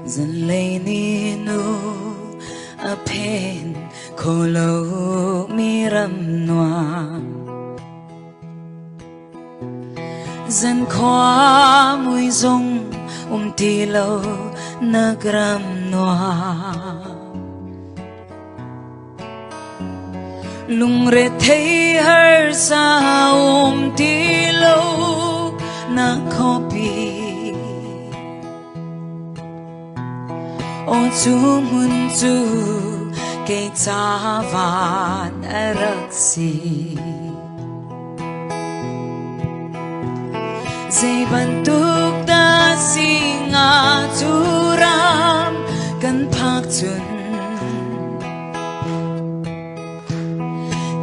dần lấy ni nu a pen khô lâu mi ram noa dần khóa mùi rong ti lâu nagram noa lung re thấy her sa ti lâu na copy o chu mun chu ke cha van araksi dây bantuk da singa churam kan phak chun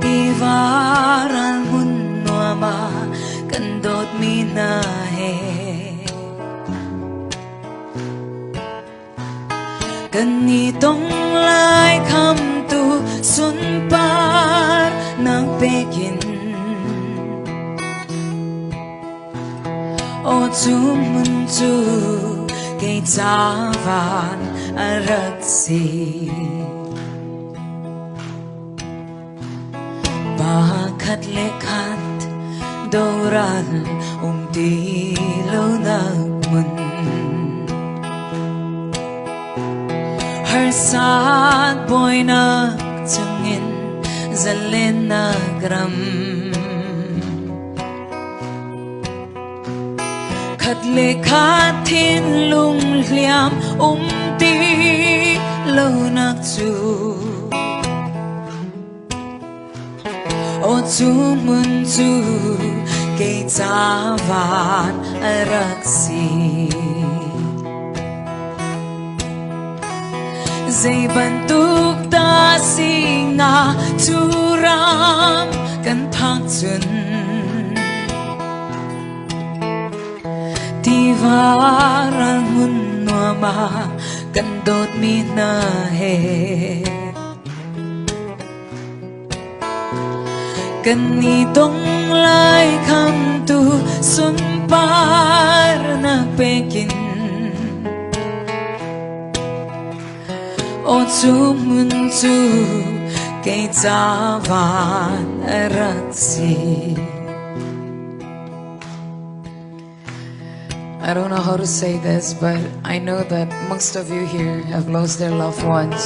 tivaran hun nuama kan dot mi na he kan ni tong lai kham tu sun par nang pekin o chu mun chu ke cha van araksi ba khat le khat doran ti lo na mun her sad boy na changin zalen na gram khát lệ khát thiên lung liam ti lâu nạc chu o chu mun chu ke cha van araksi dây bantuk ta singa churam kan phak chun tivaran hun nuama kan dot mi na he kan ni tong lai kham tu sun par na pekin o chu mun chu ke cha van araksi. I don't know how to say this, but I know that most of you here have lost their loved ones.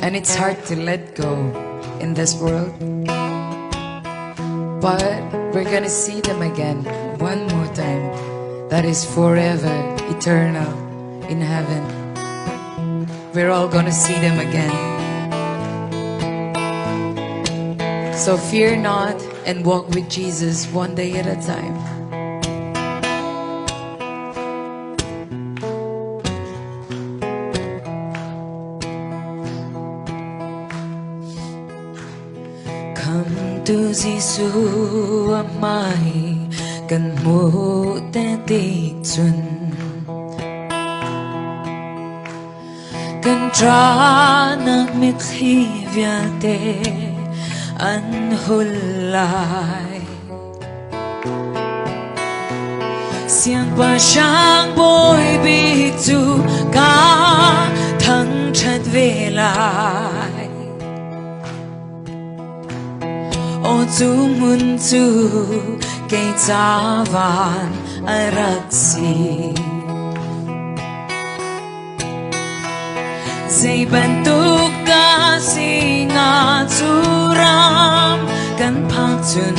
And it's hard to let go in this world. But we're gonna see them again one more time. That is forever, eternal, in heaven. We're all gonna see them again. So fear not and walk with Jesus one day at a time. Tu Giêsu amai kan mu te ti chun kan tra nak mit hi via te an hulai siang pa sang boy bi chu ka thang chat ve lai o chu mun chu ke cha van araksi dây bantuk ta singa churam kan phak chun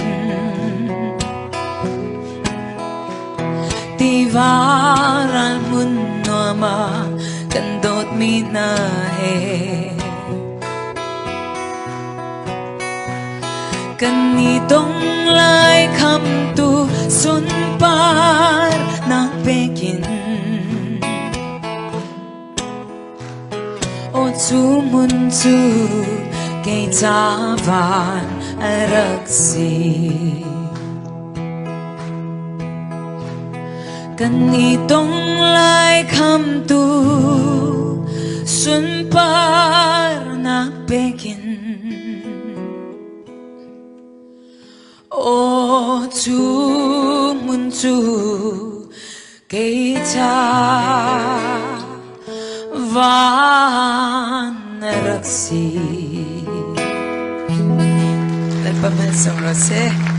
tivaran mun nuama kan dot mi na he kan ni tong lai kham tu sun par nak pekin o chu mun chu ke cha van araksi kan ni tong lai kham tu sun par nak pekin o chu mun chu 给他vanraksi. Nel pomeriggio,